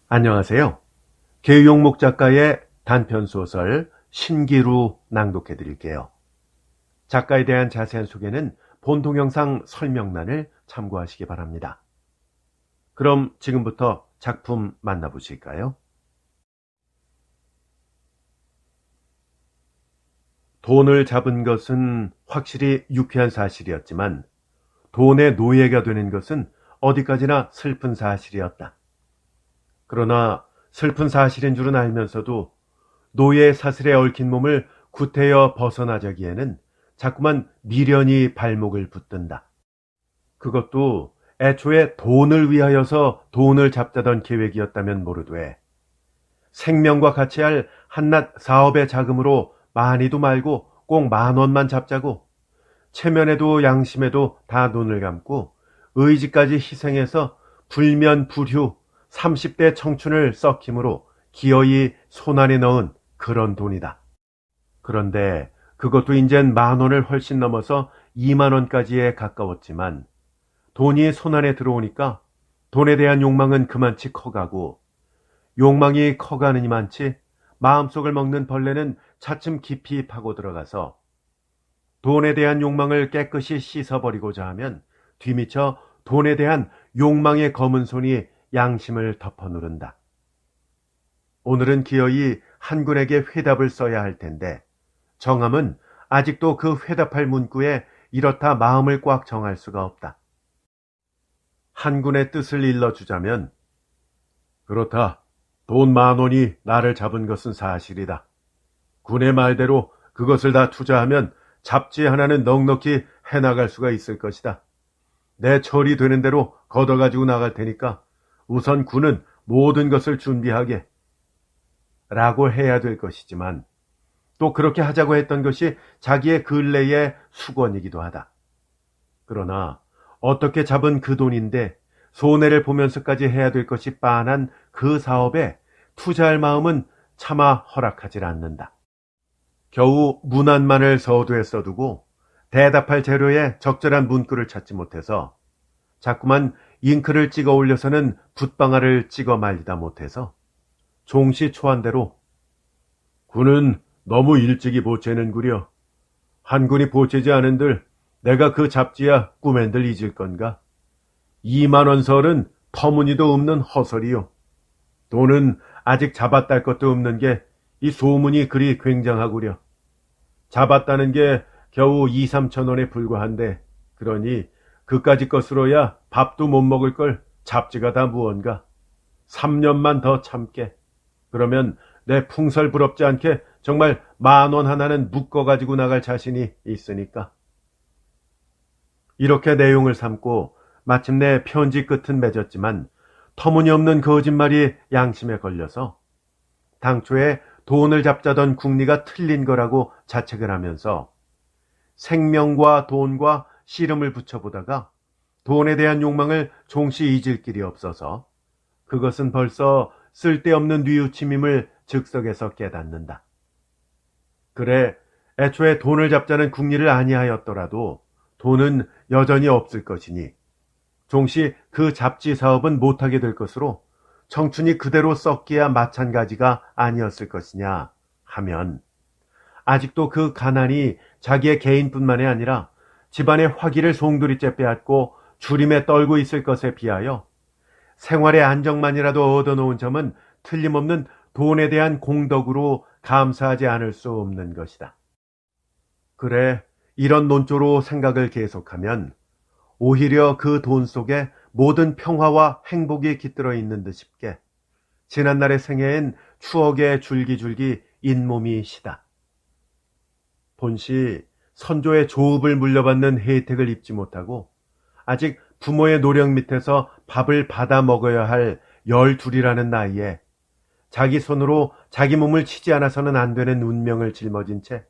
안녕하세요. 계용목 작가의 단편소설 신기루 낭독해 드릴게요. 작가에 대한 자세한 소개는 본 동영상 설명란을 참고하시기 바랍니다. 그럼 지금부터 작품 만나보실까요? 돈을 잡은 것은 확실히 유쾌한 사실이었지만 돈의 노예가 되는 것은 어디까지나 슬픈 사실이었다. 그러나 슬픈 사실인 줄은 알면서도 노예 사슬에 얽힌 몸을 구태여 벗어나자기에는 자꾸만 미련이 발목을 붙든다. 그것도 애초에 돈을 위하여서 돈을 잡자던 계획이었다면 모르되 생명과 같이 할 한낱 사업의 자금으로 많이도 말고 꼭 10,000원만 잡자고 체면에도 양심에도 다 눈을 감고 의지까지 희생해서 불면불휴 30대 청춘을 썩힘으로 기어이 손안에 넣은 그런 돈이다. 그런데 그것도 이젠 10,000원을 훨씬 넘어서 20,000원까지에 가까웠지만 돈이 손안에 들어오니까 돈에 대한 욕망은 그만치 커가고 욕망이 커가느니만치 마음속을 먹는 벌레는 차츰 깊이 파고 들어가서 돈에 대한 욕망을 깨끗이 씻어버리고자 하면 뒤미쳐 돈에 대한 욕망의 검은 손이 양심을 덮어 누른다. 오늘은 기어이 한군에게 회답을 써야 할 텐데 정함은 아직도 그 회답할 문구에 이렇다 마음을 꽉 정할 수가 없다. 한군의 뜻을 일러주자면 그렇다. 돈 10,000원이 나를 잡은 것은 사실이다. 군의 말대로 그것을 다 투자하면 잡지 하나는 넉넉히 해나갈 수가 있을 것이다. 내 처리 되는 대로 걷어가지고 나갈 테니까 우선 군은 모든 것을 준비하게 라고 해야 될 것이지만 또 그렇게 하자고 했던 것이 자기의 근래의 수건이기도 하다. 그러나 어떻게 잡은 그 돈인데 손해를 보면서까지 해야 될 것이 빤한 그 사업에 투자할 마음은 차마 허락하지 않는다. 겨우 문안만을 서두에 써두고 대답할 재료에 적절한 문구를 찾지 못해서 자꾸만 잉크를 찍어 올려서는 붓방아를 찍어 말리다 못해서 종시 초안대로 군은 너무 일찍이 보채는구려. 한군이 보채지 않은들 내가 그 잡지야 꿈엔들 잊을 건가. 20,000원 설은 터무니도 없는 허설이요. 돈은 아직 잡았달 것도 없는 게 이 소문이 그리 굉장하구려. 잡았다는 게 겨우 2-3천원에 불과한데 그러니 그까짓 것으로야 밥도 못 먹을 걸 잡지가 다 무언가. 3년만 더 참게. 그러면 내 풍설 부럽지 않게 정말 10,000원 하나는 묶어가지고 나갈 자신이 있으니까. 이렇게 내용을 삼고 마침내 편지 끝은 맺었지만 터무니없는 거짓말이 양심에 걸려서 당초에 돈을 잡자던 궁리가 틀린 거라고 자책을 하면서 생명과 돈과 씨름을 붙여보다가 돈에 대한 욕망을 종시 잊을 길이 없어서 그것은 벌써 쓸데없는 뉘우침임을 즉석에서 깨닫는다. 그래, 애초에 돈을 잡자는 궁리를 아니하였더라도 돈은 여전히 없을 것이니 종시 그 잡지 사업은 못하게 될 것으로 청춘이 그대로 썩기야 마찬가지가 아니었을 것이냐 하면 아직도 그 가난이 자기의 개인뿐만이 아니라 집안의 화기를 송두리째 빼앗고 주림에 떨고 있을 것에 비하여 생활의 안정만이라도 얻어놓은 점은 틀림없는 돈에 대한 공덕으로 감사하지 않을 수 없는 것이다. 그래, 이런 논조로 생각을 계속하면 오히려 그 돈 속에 모든 평화와 행복이 깃들어 있는 듯 싶게 지난날의 생애엔 추억의 줄기줄기 잇몸이 시다. 본시 선조의 조업을 물려받는 혜택을 입지 못하고 아직 부모의 노력 밑에서 밥을 받아 먹어야 할 12이라는 나이에 자기 손으로 자기 몸을 치지 않아서는 안 되는 운명을 짊어진 채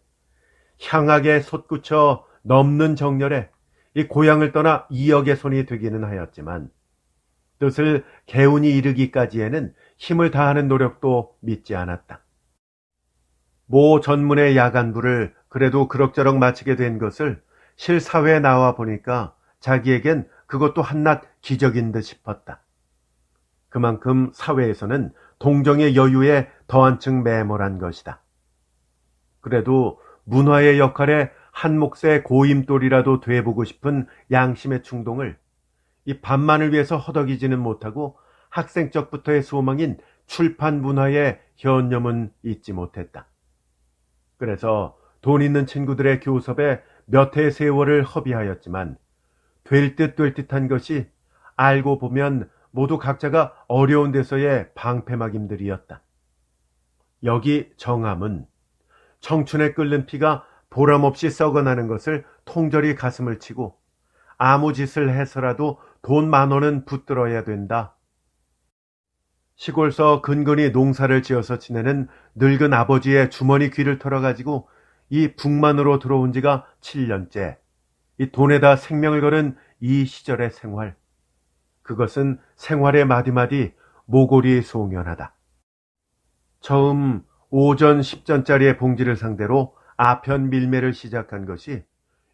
향하게 솟구쳐 넘는 정열에 이 고향을 떠나 2억의 손이 되기는 하였지만 뜻을 개운히 이르기까지에는 힘을 다하는 노력도 믿지 않았다. 모 전문의 야간부를 그래도 그럭저럭 마치게 된 것을 실사회에 나와 보니까 자기에겐 그것도 한낱 기적인 듯 싶었다. 그만큼 사회에서는 동정의 여유에 더한층 매몰한 것이다. 그래도 문화의 역할에 한 몫의 고임돌이라도 돼보고 싶은 양심의 충동을 이 반만을 위해서 허덕이지는 못하고 학생 적부터의 소망인 출판 문화의 현념은 잊지 못했다. 그래서 돈 있는 친구들의 교섭에 몇 해의 세월을 허비하였지만 될 듯 될 듯한 것이 알고 보면 모두 각자가 어려운 데서의 방패막임들이었다. 여기 정함은 청춘에 끓는 피가 보람없이 썩어나는 것을 통절히 가슴을 치고 아무 짓을 해서라도 돈 10,000원은 붙들어야 된다. 시골서 근근히 농사를 지어서 지내는 늙은 아버지의 주머니 귀를 털어가지고 이 북만으로 들어온 지가 7년째. 이 돈에다 생명을 거는 이 시절의 생활. 그것은 생활의 마디마디 모골이 송연하다. 처음 5전 10전짜리의 봉지를 상대로 아편 밀매를 시작한 것이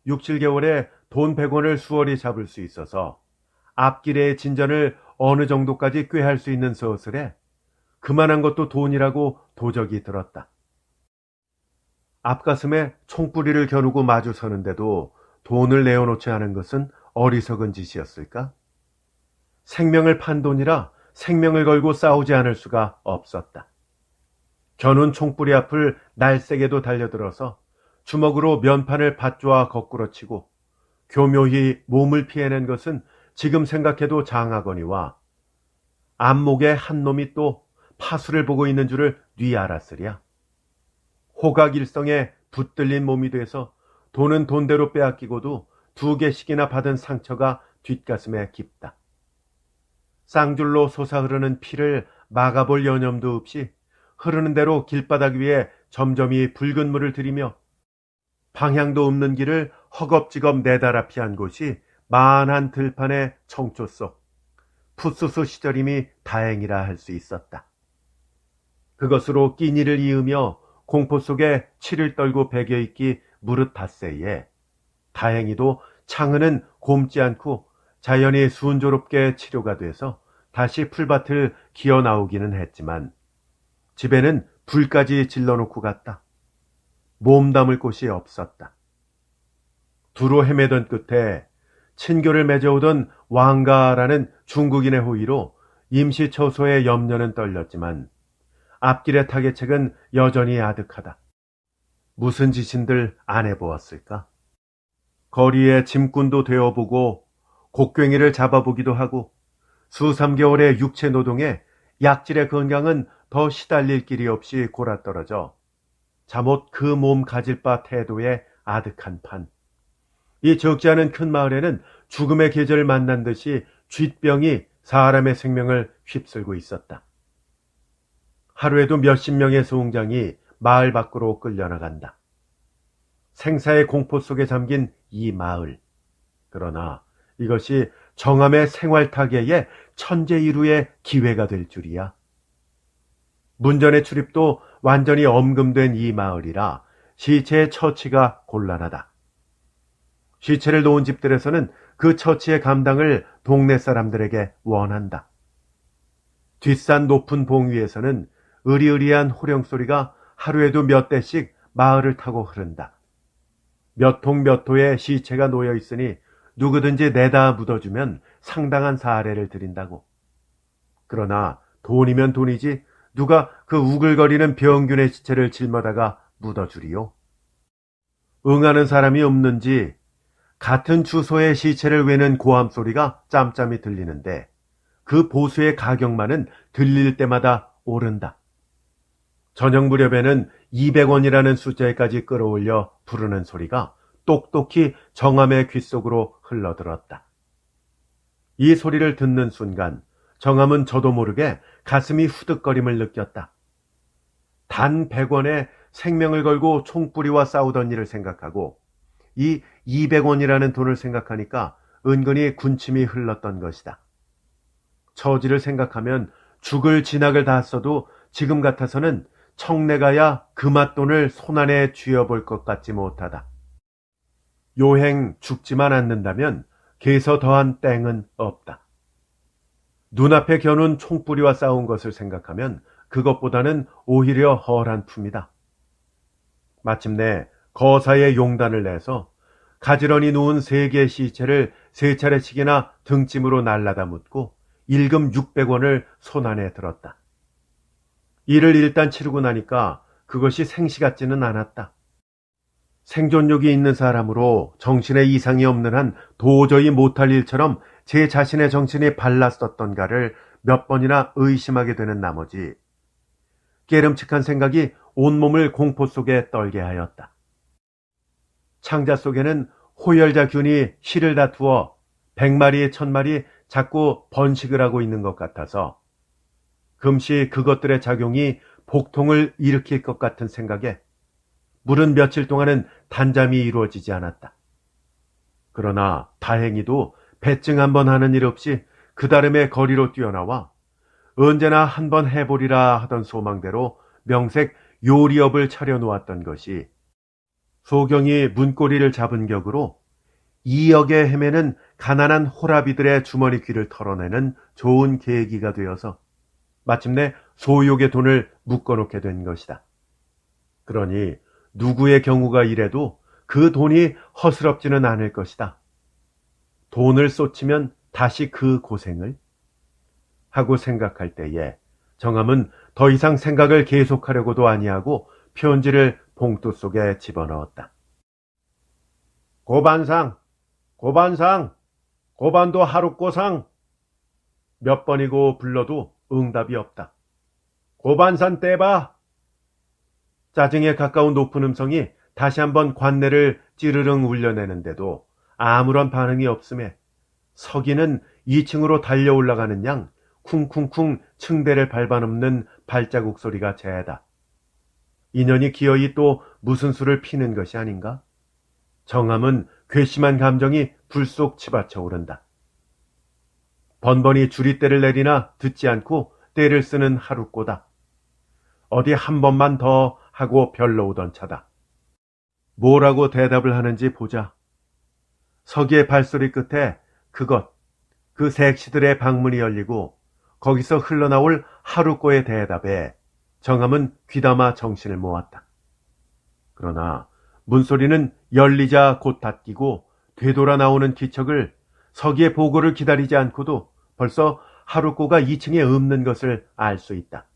6, 7개월에 돈 100원을 수월히 잡을 수 있어서 앞길의 진전을 어느 정도까지 꾀할 수 있는 서슬에 그만한 것도 돈이라고 도적이 들었다. 앞가슴에 총뿌리를 겨누고 마주 서는데도 돈을 내어놓지 않은 것은 어리석은 짓이었을까? 생명을 판 돈이라 생명을 걸고 싸우지 않을 수가 없었다. 겨눈 총뿌리 앞을 날쌔게도 달려들어서 주먹으로 면판을 밭조아 거꾸로 치고 교묘히 몸을 피해낸 것은 지금 생각해도 장하거니와 안목에 한 놈이 또 파수를 보고 있는 줄을 뉘 알았으랴. 호각일성에 붙들린 몸이 돼서 돈은 돈대로 빼앗기고도 2개씩이나 받은 상처가 뒷가슴에 깊다. 쌍줄로 솟아 흐르는 피를 막아볼 여념도 없이 흐르는 대로 길바닥 위에 점점이 붉은 물을 들이며 방향도 없는 길을 허겁지겁 내달아 피한 곳이 만한 들판의 청초 속 풋수수 시절임이 다행이라 할 수 있었다. 그것으로 끼니를 이으며 공포 속에 치를 떨고 배겨있기 무릇 닷새에 다행히도 창은은 곪지 않고 자연히 순조롭게 치료가 돼서 다시 풀밭을 기어 나오기는 했지만 집에는 불까지 질러놓고 갔다. 몸 담을 곳이 없었다. 두루 헤매던 끝에 친교를 맺어오던 왕가라는 중국인의 호의로 임시 처소의 염려는 떨렸지만 앞길의 타개책은 여전히 아득하다. 무슨 짓인들 안 해보았을까? 거리에 짐꾼도 되어보고 곡괭이를 잡아보기도 하고 수 3개월의 육체 노동에 약질의 건강은 더 시달릴 길이 없이 골아떨어져 잠옷 그 몸 가질 바 태도에 아득한 판. 이 적지 않은 큰 마을에는 죽음의 계절을 만난 듯이 쥐병이 사람의 생명을 휩쓸고 있었다. 하루에도 몇십 명의 소홍장이 마을 밖으로 끌려나간다. 생사의 공포 속에 잠긴 이 마을. 그러나 이것이 정함의 생활타계의 천재이루의 기회가 될 줄이야. 문전의 출입도 완전히 엄금된 이 마을이라 시체의 처치가 곤란하다. 시체를 놓은 집들에서는 그 처치의 감당을 동네 사람들에게 원한다. 뒷산 높은 봉 위에서는 으리으리한 호령소리가 하루에도 몇 대씩 마을을 타고 흐른다. 몇 통 몇 호의 시체가 놓여 있으니 누구든지 내다 묻어주면 상당한 사례를 드린다고. 그러나 돈이면 돈이지 누가 그 우글거리는 병균의 시체를 짊어다가 묻어주리요? 응하는 사람이 없는지 같은 주소의 시체를 외는 고함 소리가 짬짬이 들리는데 그 보수의 가격만은 들릴 때마다 오른다. 저녁 무렵에는 200원이라는 숫자에까지 끌어올려 부르는 소리가 똑똑히 정함의 귓속으로 흘러들었다. 이 소리를 듣는 순간 정함은 저도 모르게 가슴이 후득거림을 느꼈다. 단 100원에 생명을 걸고 총뿌리와 싸우던 일을 생각하고 이 200원이라는 돈을 생각하니까 은근히 군침이 흘렀던 것이다. 처지를 생각하면 죽을 진학을 다 써도 지금 같아서는 청내가야 그 맛돈을 손안에 쥐어볼 것 같지 못하다. 요행 죽지만 않는다면 개서 더한 땡은 없다. 눈앞에 겨눈 총뿌리와 싸운 것을 생각하면 그것보다는 오히려 헐한 품이다. 마침내 거사의 용단을 내서 가지런히 누운 3개의 시체를 3차례씩이나 등짐으로 날라다 묻고 일금 600원을 손안에 들었다. 이를 일단 치르고 나니까 그것이 생시 같지는 않았다. 생존력이 있는 사람으로 정신에 이상이 없는 한 도저히 못할 일처럼 제 자신의 정신이 발랐었던가를 몇 번이나 의심하게 되는 나머지 깨름칙한 생각이 온몸을 공포 속에 떨게 하였다. 창자 속에는 호열자균이 실을 다투어 100마리, 1000마리 자꾸 번식을 하고 있는 것 같아서 금시 그것들의 작용이 복통을 일으킬 것 같은 생각에 물은 며칠 동안은 단잠이 이루어지지 않았다. 그러나 다행히도 배증 한번 하는 일 없이 그다름에 거리로 뛰어나와 언제나 한번 해보리라 하던 소망대로 명색 요리업을 차려놓았던 것이 소경이 문고리를 잡은 격으로 2억에 헤매는 가난한 호라비들의 주머니 귀를 털어내는 좋은 계기가 되어서 마침내 소욕의 돈을 묶어놓게 된 것이다. 그러니 누구의 경우가 이래도 그 돈이 허스럽지는 않을 것이다. 돈을 쏟치면 다시 그 고생을 하고 생각할 때에 정함은 더 이상 생각을 계속하려고도 아니하고 편지를 봉투 속에 집어넣었다. 고반상, 고반상, 고반도 하룻고상. 몇 번이고 불러도 응답이 없다. 고반산 떼봐. 짜증에 가까운 높은 음성이 다시 한번 관내를 찌르릉 울려내는데도 아무런 반응이 없음에 서기는 2층으로 달려 올라가는 양 쿵쿵쿵 층대를 밟아넘는 발자국 소리가 재다. 인연이 기어이 또 무슨 수를 피는 것이 아닌가? 정함은 괘씸한 감정이 불속 치받쳐 오른다. 번번이 주리떼를 내리나 듣지 않고 떼를 쓰는 하룻꼬다. 어디 한 번만 더 하고 별로 오던 차다. 뭐라고 대답을 하는지 보자. 서기의 발소리 끝에 그 색시들의 방문이 열리고 거기서 흘러나올 하룻꼬의 대답에 정함은 귀담아 정신을 모았다. 그러나 문소리는 열리자 곧 닫히고 되돌아 나오는 기척을 서기의 보고를 기다리지 않고도 벌써 하룻꼬가 2층에 없는 것을 알 수 있다.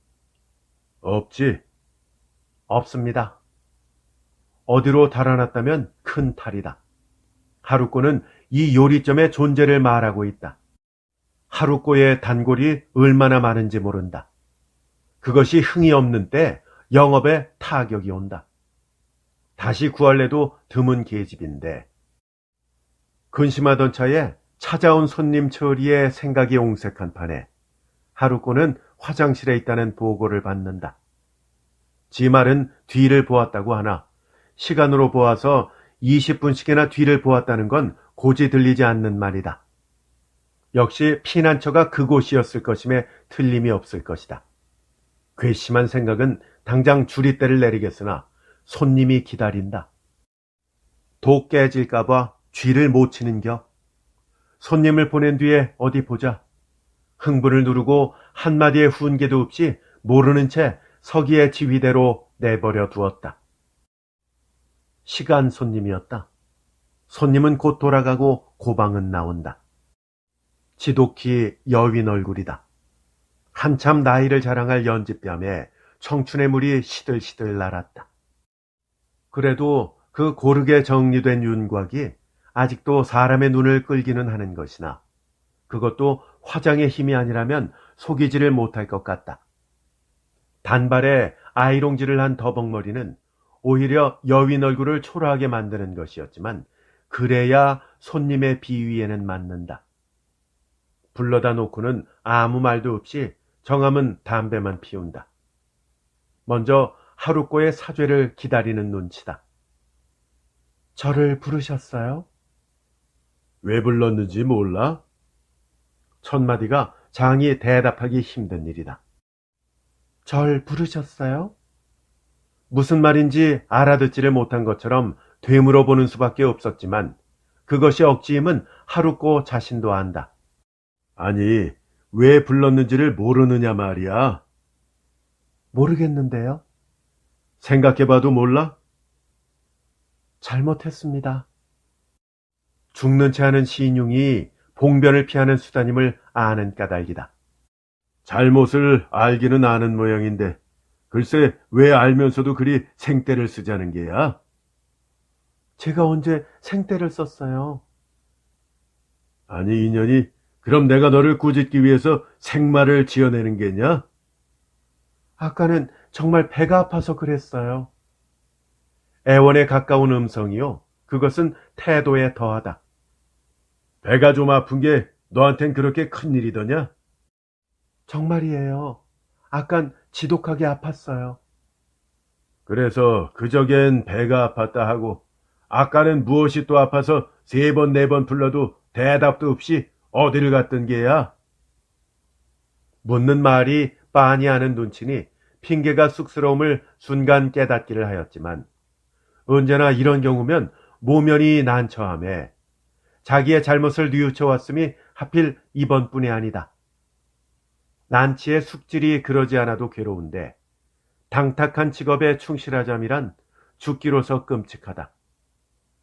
없지. 없습니다. 어디로 달아났다면 큰 탈이다. 하룻꼬는 이 요리점의 존재를 말하고 있다. 하룻꼬의 단골이 얼마나 많은지 모른다. 그것이 흥이 없는 때 영업에 타격이 온다. 다시 구할래도 드문 계집인데 근심하던 차에 찾아온 손님 처리에 생각이 옹색한 판에 하룻꼬는 화장실에 있다는 보고를 받는다. 지 말은 뒤를 보았다고 하나 시간으로 보아서 20분씩이나 뒤를 보았다는 건 고지 들리지 않는 말이다. 역시 피난처가 그곳이었을 것임에 틀림이 없을 것이다. 괘씸한 생각은 당장 주리떼를 내리겠으나 손님이 기다린다. 독 깨질까봐 쥐를 못 치는 격. 손님을 보낸 뒤에 어디 보자. 흥분을 누르고 한마디의 훈계도 없이 모르는 채 서기의 지휘대로 내버려 두었다. 시간 손님이었다. 손님은 곧 돌아가고 고방은 나온다. 지독히 여윈 얼굴이다. 한참 나이를 자랑할 연지뺨에 청춘의 물이 시들시들 날았다. 그래도 그 고르게 정리된 윤곽이 아직도 사람의 눈을 끌기는 하는 것이나 그것도 화장의 힘이 아니라면 속이지를 못할 것 같다. 단발에 아이롱질을 한 더벅머리는 오히려 여윈 얼굴을 초라하게 만드는 것이었지만 그래야 손님의 비위에는 맞는다. 불러다 놓고는 아무 말도 없이 정함은 담배만 피운다. 먼저 하룻꼬의 사죄를 기다리는 눈치다. 저를 부르셨어요? 왜 불렀는지 몰라? 첫 마디가 장이 대답하기 힘든 일이다. 절 부르셨어요? 무슨 말인지 알아듣지를 못한 것처럼 되물어 보는 수밖에 없었지만 그것이 억지임은 하룻꼬 자신도 안다. 아니, 왜 불렀는지를 모르느냐 말이야. 모르겠는데요. 생각해봐도 몰라? 잘못했습니다. 죽는 채 하는 시인용이 봉변을 피하는 수단임을 아는 까닭이다. 잘못을 알기는 아는 모양인데 글쎄 왜 알면서도 그리 생떼를 쓰자는 게야? 제가 언제 생떼를 썼어요? 아니 인연이 그럼 내가 너를 꾸짖기 위해서 생말을 지어내는 게냐? 아까는 정말 배가 아파서 그랬어요. 애원에 가까운 음성이요. 그것은 태도에 더하다. 배가 좀 아픈 게 너한텐 그렇게 큰일이더냐? 정말이에요. 아깐 지독하게 아팠어요. 그래서 그저겐 배가 아팠다 하고 아까는 무엇이 또 아파서 3번 4번 불러도 대답도 없이 어디를 갔던 게야? 묻는 말이 빤히 아는 눈치니 핑계가 쑥스러움을 순간 깨닫기를 하였지만 언제나 이런 경우면 모면이 난처함에 자기의 잘못을 뉘우쳐왔음이 하필 이번뿐이 아니다. 난치의 숙질이 그러지 않아도 괴로운데 당탁한 직업에 충실하자미란 죽기로서 끔찍하다.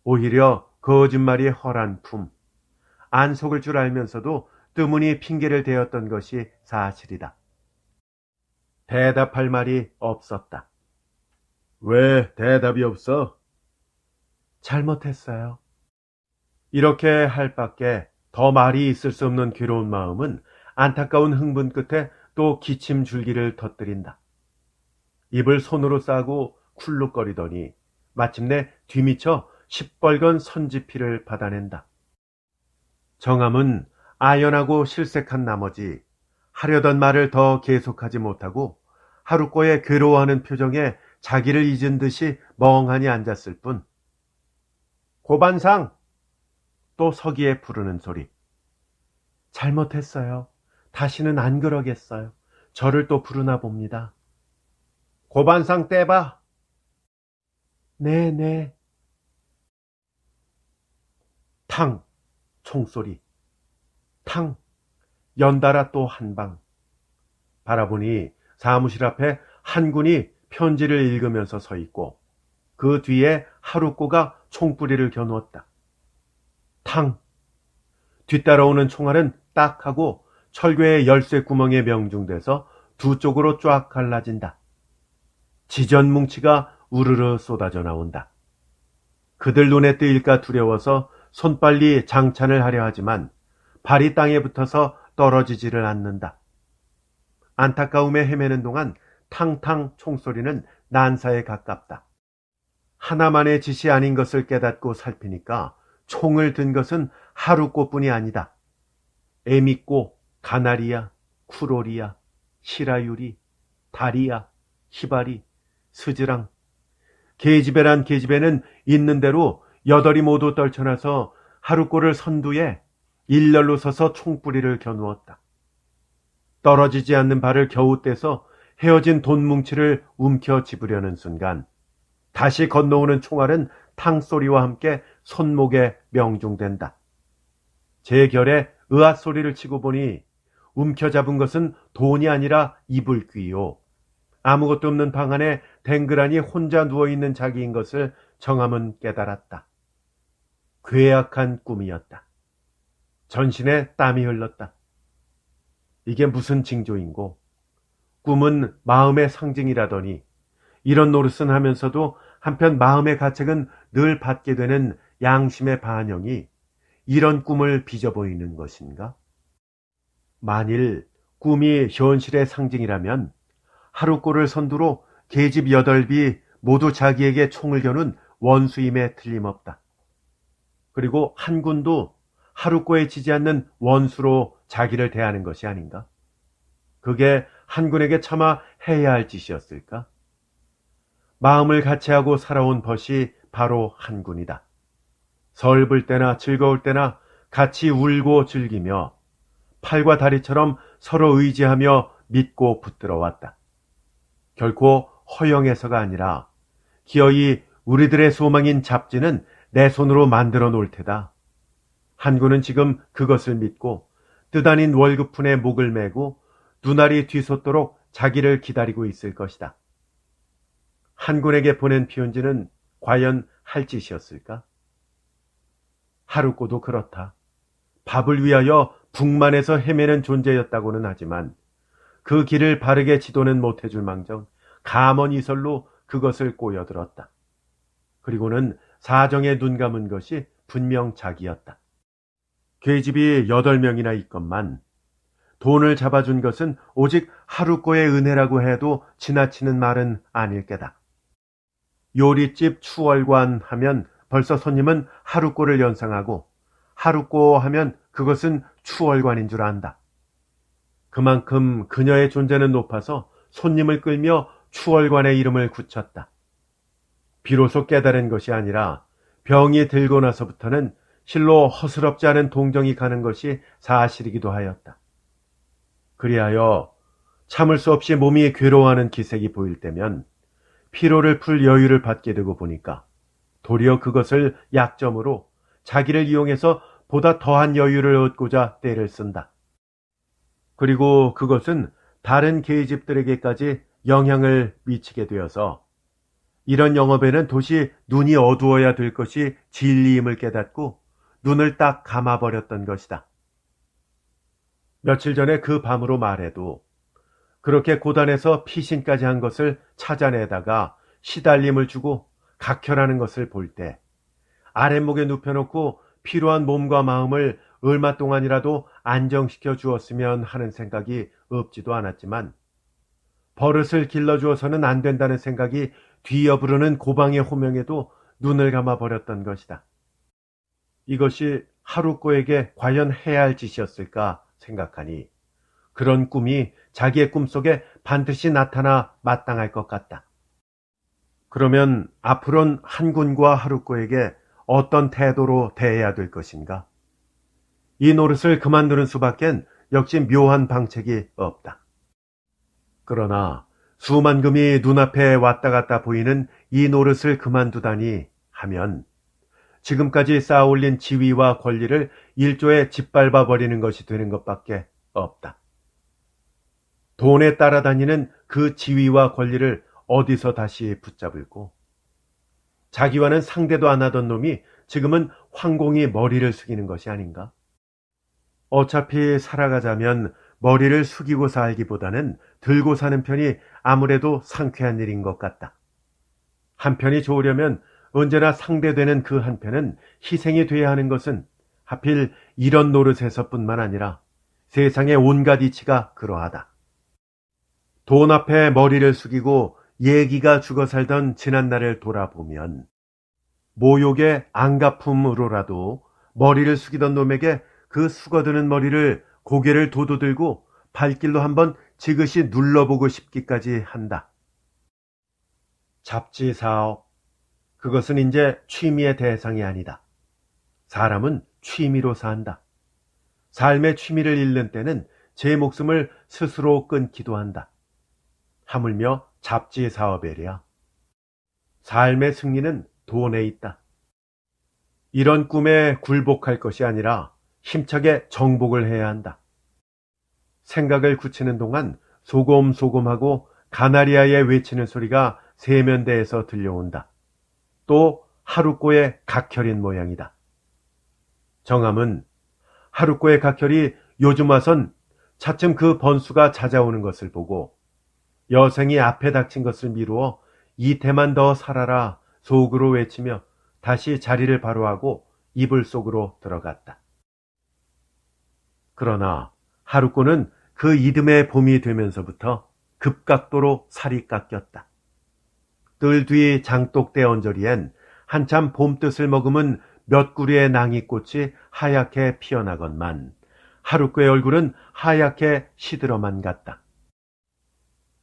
오히려 거짓말이 허란 품, 안 속을 줄 알면서도 뜨문이 핑계를 대었던 것이 사실이다. 대답할 말이 없었다. 왜 대답이 없어? 잘못했어요. 이렇게 할 밖에 더 말이 있을 수 없는 괴로운 마음은 안타까운 흥분 끝에 또 기침 줄기를 터뜨린다. 입을 손으로 싸고 쿨룩거리더니 마침내 뒤미쳐 시뻘건 선지피를 받아낸다. 정함은 아연하고 실색한 나머지 하려던 말을 더 계속하지 못하고 하루꼬에 괴로워하는 표정에 자기를 잊은 듯이 멍하니 앉았을 뿐. 고반상! 또 서기에 부르는 소리. 잘못했어요. 다시는 안 그러겠어요. 저를 또 부르나 봅니다. 고반상 떼봐. 네. 탕! 총소리. 탕! 연달아 또 한 방. 바라보니 사무실 앞에 한군이 편지를 읽으면서 서 있고 그 뒤에 하루꼬가 총뿌리를 겨누었다. 탕! 뒤따라오는 총알은 딱 하고 철괴의 열쇠 구멍에 명중돼서 두 쪽으로 쫙 갈라진다. 지전 뭉치가 우르르 쏟아져 나온다. 그들 눈에 띄일까 두려워서 손빨리 장찬을 하려 하지만 발이 땅에 붙어서 떨어지지를 않는다. 안타까움에 헤매는 동안 탕탕 총소리는 난사에 가깝다. 하나만의 짓이 아닌 것을 깨닫고 살피니까 총을 든 것은 하루꽃뿐이 아니다. 에미꼬, 가나리아, 쿠로리아, 시라유리, 다리아, 히바리, 스즈랑. 계집애란 계집애는 있는 대로 8이 모두 떨쳐나서 하루꼬를 선두에 일렬로 서서 총뿌리를 겨누었다. 떨어지지 않는 발을 겨우 떼서 헤어진 돈뭉치를 움켜 집으려는 순간 다시 건너오는 총알은 탕소리와 함께 손목에 명중된다. 제 결에 으앗 소리를 치고 보니 움켜잡은 것은 돈이 아니라 이불귀요. 아무것도 없는 방 안에 댕그라니 혼자 누워있는 자기인 것을 정함은 깨달았다. 괴악한 꿈이었다. 전신에 땀이 흘렀다. 이게 무슨 징조인고? 꿈은 마음의 상징이라더니 이런 노릇은 하면서도 한편 마음의 가책은 늘 받게 되는 양심의 반영이 이런 꿈을 빚어 보이는 것인가? 만일 꿈이 현실의 상징이라면 하루꼬를 선두로 계집 8이 모두 자기에게 총을 겨눈 원수임에 틀림없다. 그리고 한군도 하루꼬에 지지 않는 원수로 자기를 대하는 것이 아닌가? 그게 한군에게 차마 해야 할 짓이었을까? 마음을 같이 하고 살아온 벗이 바로 한군이다. 설불 때나 즐거울 때나 같이 울고 즐기며 팔과 다리처럼 서로 의지하며 믿고 붙들어 왔다. 결코 허영해서가 아니라 기어이 우리들의 소망인 잡지는 내 손으로 만들어 놓을 테다. 한군은 지금 그것을 믿고 뜻 아닌 월급푼에 목을 메고 눈알이 뒤솟도록 자기를 기다리고 있을 것이다. 한군에게 보낸 피운지는 과연 할 짓이었을까? 하루꼬도 그렇다. 밥을 위하여 북만에서 헤매는 존재였다고는 하지만 그 길을 바르게 지도는 못해줄 망정 가먼이설로 그것을 꼬여들었다. 그리고는 사정에 눈 감은 것이 분명 자기였다. 계집이 8명이나 있건만 돈을 잡아준 것은 오직 하루꼬의 은혜라고 해도 지나치는 말은 아닐 게다. 요리집 추월관 하면 벌써 손님은 하루꼬를 연상하고 하루꼬 하면 그것은 추월관인 줄 안다. 그만큼 그녀의 존재는 높아서 손님을 끌며 추월관의 이름을 굳혔다. 비로소 깨달은 것이 아니라 병이 들고 나서부터는 실로 허스럽지 않은 동정이 가는 것이 사실이기도 하였다. 그리하여 참을 수 없이 몸이 괴로워하는 기색이 보일 때면 피로를 풀 여유를 받게 되고 보니까 도리어 그것을 약점으로 자기를 이용해서 보다 더한 여유를 얻고자 때를 쓴다. 그리고 그것은 다른 계집들에게까지 영향을 미치게 되어서 이런 영업에는 도시 눈이 어두워야 될 것이 진리임을 깨닫고 눈을 딱 감아버렸던 것이다. 며칠 전에 그 밤으로 말해도 그렇게 고단해서 피신까지 한 것을 찾아내다가 시달림을 주고 각혈하는 것을 볼 때 아랫목에 눕혀놓고 피로한 몸과 마음을 얼마 동안이라도 안정시켜 주었으면 하는 생각이 없지도 않았지만 버릇을 길러주어서는 안 된다는 생각이 뒤어부르는 고방의 호명에도 눈을 감아버렸던 것이다. 이것이 하루꼬에게 과연 해야 할 짓이었을까 생각하니 그런 꿈이 자기의 꿈속에 반드시 나타나 마땅할 것 같다. 그러면 앞으로는 한군과 하루꼬에게 어떤 태도로 대해야 될 것인가? 이 노릇을 그만두는 수밖엔 역시 묘한 방책이 없다. 그러나 수만 금이 눈앞에 왔다 갔다 보이는 이 노릇을 그만두다니 하면 지금까지 쌓아올린 지위와 권리를 일조에 짓밟아 버리는 것이 되는 것밖에 없다. 돈에 따라다니는 그 지위와 권리를 어디서 다시 붙잡을고 자기와는 상대도 안 하던 놈이 지금은 황공이 머리를 숙이는 것이 아닌가? 어차피 살아가자면 머리를 숙이고 살기보다는 들고 사는 편이 아무래도 상쾌한 일인 것 같다. 한편이 좋으려면 언제나 상대되는 그 한편은 희생이 돼야 하는 것은 하필 이런 노릇에서뿐만 아니라 세상의 온갖 이치가 그러하다. 돈 앞에 머리를 숙이고 예기가 죽어 살던 지난날을 돌아보면 모욕의 안갚음으로라도 머리를 숙이던 놈에게 그 숙어드는 머리를 고개를 도도들고 발길로 한번 지그시 눌러보고 싶기까지 한다. 잡지 사업, 그것은 이제 취미의 대상이 아니다. 사람은 취미로 산다. 삶의 취미를 잃는 때는 제 목숨을 스스로 끊기도 한다. 하물며 잡지 사업이랴. 삶의 승리는 돈에 있다. 이런 꿈에 굴복할 것이 아니라 힘차게 정복을 해야 한다. 생각을 굳히는 동안 소곰소곰하고 가나리아의 외치는 소리가 세면대에서 들려온다. 또 하루꼬의 각혈인 모양이다. 정함은 하루꼬의 각혈이 요즘 와선 차츰 그 번수가 찾아오는 것을 보고 여생이 앞에 닥친 것을 미루어 이태만 더 살아라 속으로 외치며 다시 자리를 바로하고 이불 속으로 들어갔다. 그러나 하루꼬는 그 이듬해 봄이 되면서부터 급각도로 살이 깎였다. 뜰 뒤 장독대 언저리엔 한참 봄뜻을 머금은 몇 구리의 낭이꽃이 하얗게 피어나건만 하루꼬의 얼굴은 하얗게 시들어만 갔다.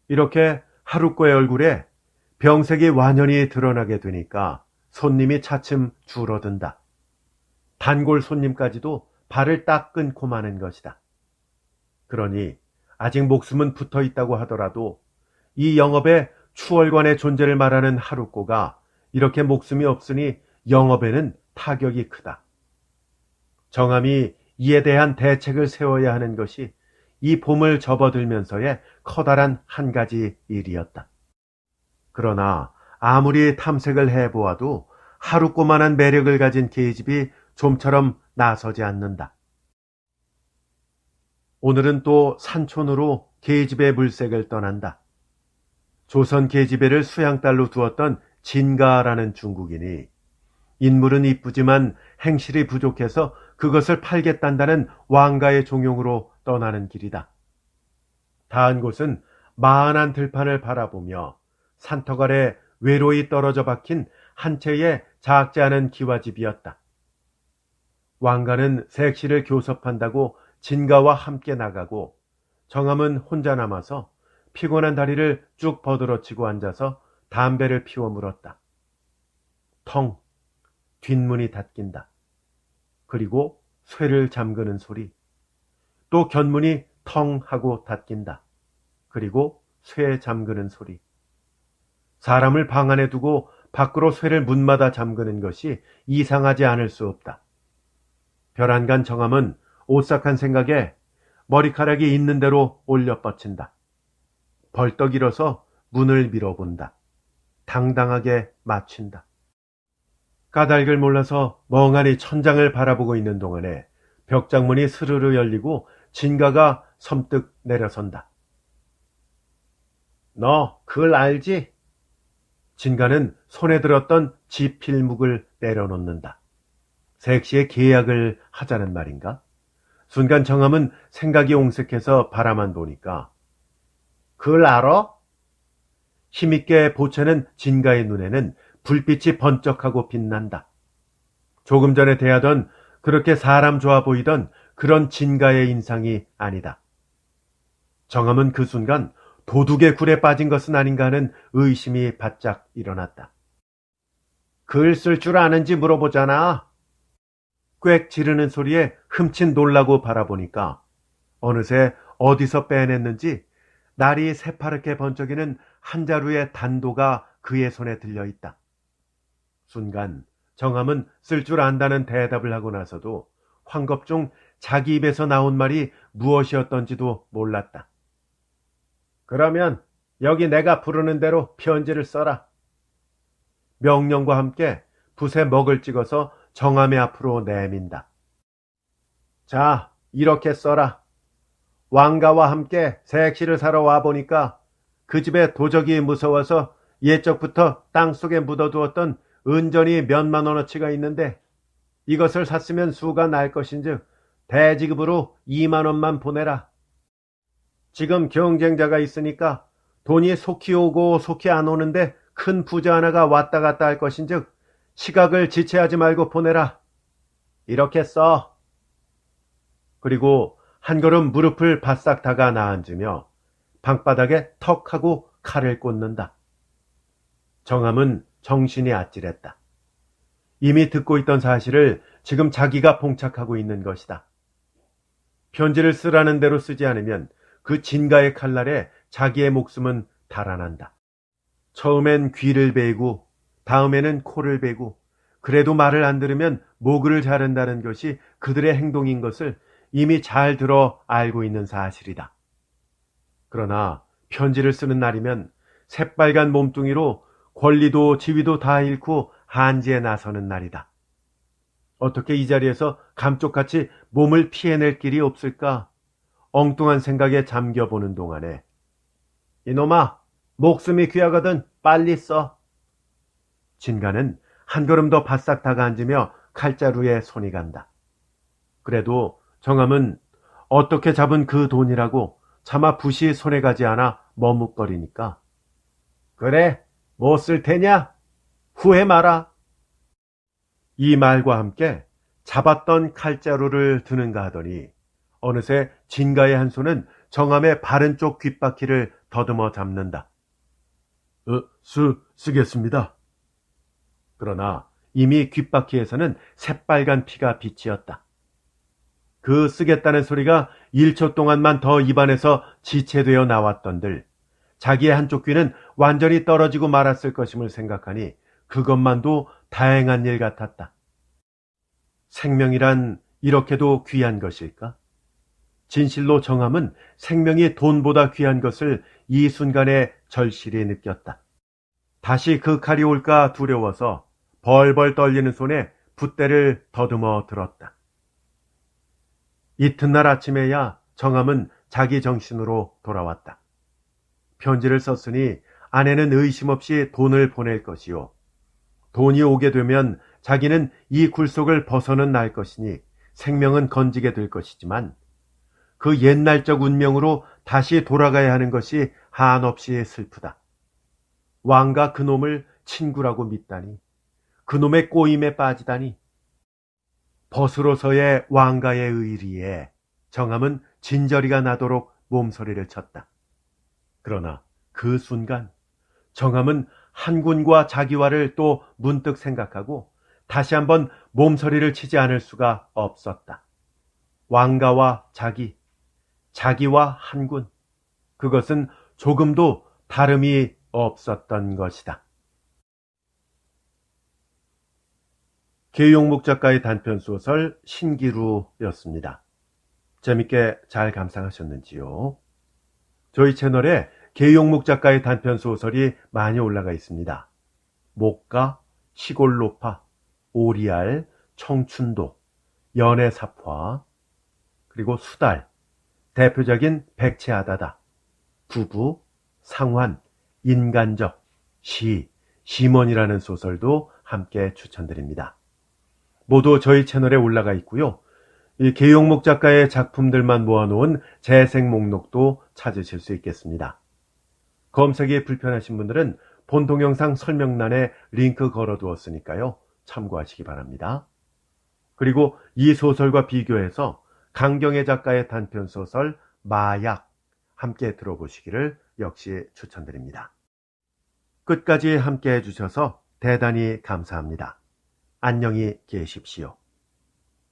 이렇게 하루꼬의 얼굴에 병색이 완연히 드러나게 되니까 손님이 차츰 줄어든다. 단골 손님까지도 발을 딱 끊고 마는 것이다. 그러니 아직 목숨은 붙어 있다고 하더라도 이 영업에 추월관의 존재를 말하는 하루꼬가 이렇게 목숨이 없으니 영업에는 타격이 크다. 정함이 이에 대한 대책을 세워야 하는 것이 이 봄을 접어들면서의 커다란 한 가지 일이었다. 그러나 아무리 탐색을 해보아도 하루꼬만한 매력을 가진 계집이 좀처럼 나서지 않는다. 오늘은 또 산촌으로 계집의 물색을 떠난다. 조선 계집애를 수양딸로 두었던 진가라는 중국인이 인물은 이쁘지만 행실이 부족해서 그것을 팔겠단다는 왕가의 종용으로 떠나는 길이다. 닿은 곳은 마흔한 들판을 바라보며 산터 아래 외로이 떨어져 박힌 한 채의 작지 않은 기와집이었다. 왕가는 색시를 교섭한다고 진가와 함께 나가고 정암은 혼자 남아서 피곤한 다리를 쭉 버들어치고 앉아서 담배를 피워 물었다. 텅 뒷문이 닫힌다. 그리고 쇠를 잠그는 소리. 또 견문이 텅 하고 닫힌다. 그리고 쇠 잠그는 소리. 사람을 방 안에 두고 밖으로 쇠를 문마다 잠그는 것이 이상하지 않을 수 없다. 벼란간 정암은 오싹한 생각에 머리카락이 있는 대로 올려 뻗친다. 벌떡 일어서 문을 밀어본다. 당당하게 맞춘다. 까닭을 몰라서 멍하니 천장을 바라보고 있는 동안에 벽장문이 스르르 열리고 진가가 섬뜩 내려선다. 너 그걸 알지? 진가는 손에 들었던 지필묵을 내려놓는다. 색시의 계약을 하자는 말인가? 순간 정암은 생각이 옹색해서 바라만 보니까 그걸 알아? 힘있게 보채는 진가의 눈에는 불빛이 번쩍하고 빛난다. 조금 전에 대하던 그렇게 사람 좋아 보이던 그런 진가의 인상이 아니다. 정암은 그 순간 도둑의 굴에 빠진 것은 아닌가 하는 의심이 바짝 일어났다. 글 쓸 줄 아는지 물어보잖아. 꽥 지르는 소리에 흠칫 놀라고 바라보니까 어느새 어디서 빼냈는지 날이 새파랗게 번쩍이는 한 자루의 단도가 그의 손에 들려있다. 순간 정암은 쓸 줄 안다는 대답을 하고 나서도 황급중 자기 입에서 나온 말이 무엇이었던지도 몰랐다. 그러면 여기 내가 부르는 대로 편지를 써라. 명령과 함께 붓에 먹을 찍어서 정암의 앞으로 내민다. 자, 이렇게 써라. 왕가와 함께 색시를 사러 와보니까 그 집에 도적이 무서워서 옛적부터 땅속에 묻어두었던 은전이 몇만 원어치가 있는데 이것을 샀으면 수가 날 것인즉 대지급으로 2만 원만 보내라. 지금 경쟁자가 있으니까 돈이 속히 오고 속히 안 오는데 큰 부자 하나가 왔다 갔다 할 것인즉 시각을 지체하지 말고 보내라. 이렇게 써. 그리고 한 걸음 무릎을 바싹 다가 나앉으며 방바닥에 턱 하고 칼을 꽂는다. 정암은 정신이 아찔했다. 이미 듣고 있던 사실을 지금 자기가 봉착하고 있는 것이다. 편지를 쓰라는 대로 쓰지 않으면 그 진가의 칼날에 자기의 목숨은 달아난다. 처음엔 귀를 베고 다음에는 코를 베고 그래도 말을 안 들으면 목을 자른다는 것이 그들의 행동인 것을 이미 잘 들어 알고 있는 사실이다. 그러나 편지를 쓰는 날이면 새빨간 몸뚱이로 권리도 지위도 다 잃고 한지에 나서는 날이다. 어떻게 이 자리에서 감쪽같이 몸을 피해낼 길이 없을까? 엉뚱한 생각에 잠겨보는 동안에 이놈아, 목숨이 귀하거든 빨리 써. 진가는 한 걸음 더 바싹 다가앉으며 칼자루에 손이 간다. 그래도 정암은 어떻게 잡은 그 돈이라고 차마 붓이 손에 가지 않아 머뭇거리니까 그래, 뭐 쓸 테냐? 후회 마라. 이 말과 함께 잡았던 칼자루를 드는가 하더니 어느새 진가의 한 손은 정암의 바른 쪽 귓바퀴를 더듬어 잡는다. 쓰겠습니다. 그러나 이미 귓바퀴에서는 새빨간 피가 비치었다. 그 쓰겠다는 소리가 1초 동안만 더 입안에서 지체되어 나왔던들 자기의 한쪽 귀는 완전히 떨어지고 말았을 것임을 생각하니 그것만도 다행한 일 같았다. 생명이란 이렇게도 귀한 것일까? 진실로 정함은 생명이 돈보다 귀한 것을 이 순간에 절실히 느꼈다. 다시 그 칼이 올까 두려워서 벌벌 떨리는 손에 붓대를 더듬어 들었다. 이튿날 아침에야 정함은 자기 정신으로 돌아왔다. 편지를 썼으니 아내는 의심 없이 돈을 보낼 것이요. 돈이 오게 되면 자기는 이 굴속을 벗어는 날 것이니 생명은 건지게 될 것이지만 그 옛날적 운명으로 다시 돌아가야 하는 것이 한없이 슬프다. 왕가 그놈을 친구라고 믿다니, 그놈의 꼬임에 빠지다니. 벗으로서의 왕가의 의리에 정함은 진저리가 나도록 몸서리를 쳤다. 그러나 그 순간 정함은 한군과 자기와를 또 문득 생각하고 다시 한번 몸서리를 치지 않을 수가 없었다. 왕가와 자기, 자기와 한군, 그것은 조금도 다름이 없었던 것이다. 계용목 작가의 단편소설 신기루였습니다. 재밌게 잘 감상하셨는지요? 저희 채널에 계용목 작가의 단편소설이 많이 올라가 있습니다. 목가, 시골로파, 오리알, 청춘도, 연애사파, 그리고 수달, 대표적인 백채아다다, 부부, 상환, 인간적, 시, 심원이라는 소설도 함께 추천드립니다. 모두 저희 채널에 올라가 있고요. 이 계용목 작가의 작품들만 모아놓은 재생 목록도 찾으실 수 있겠습니다. 검색이 불편하신 분들은 본 동영상 설명란에 링크 걸어두었으니까요. 참고하시기 바랍니다. 그리고 이 소설과 비교해서 강경애 작가의 단편소설 마약 함께 들어보시기를 역시 추천드립니다. 끝까지 함께 해주셔서 대단히 감사합니다. 안녕히 계십시오.